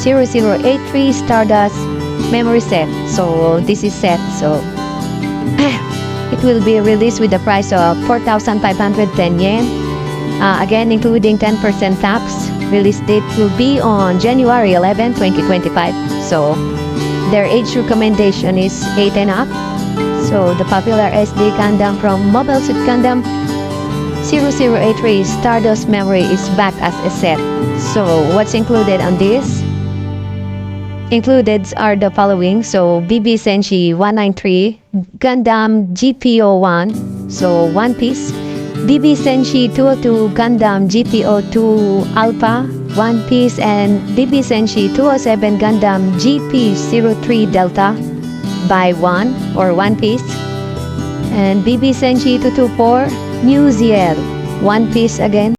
0083 Stardust memory set. So this is set. So it will be released with the price of 4,510 yen. Again, including 10% tax. Release date will be on January 11, 2025. So their age recommendation is 8 and up. So the popular SD Gundam from Mobile Suit Gundam 0083 Stardust Memory is back as a set. So what's included on this? Included are the following. So BB Senshi 193, Gundam GPO1, so one piece. BB Senshi 202, Gundam GPO2 Alpha, one piece, and BB Senshi 207, Gundam GP03 Delta by one piece, and BB Senshi 224 New ZL, one piece again.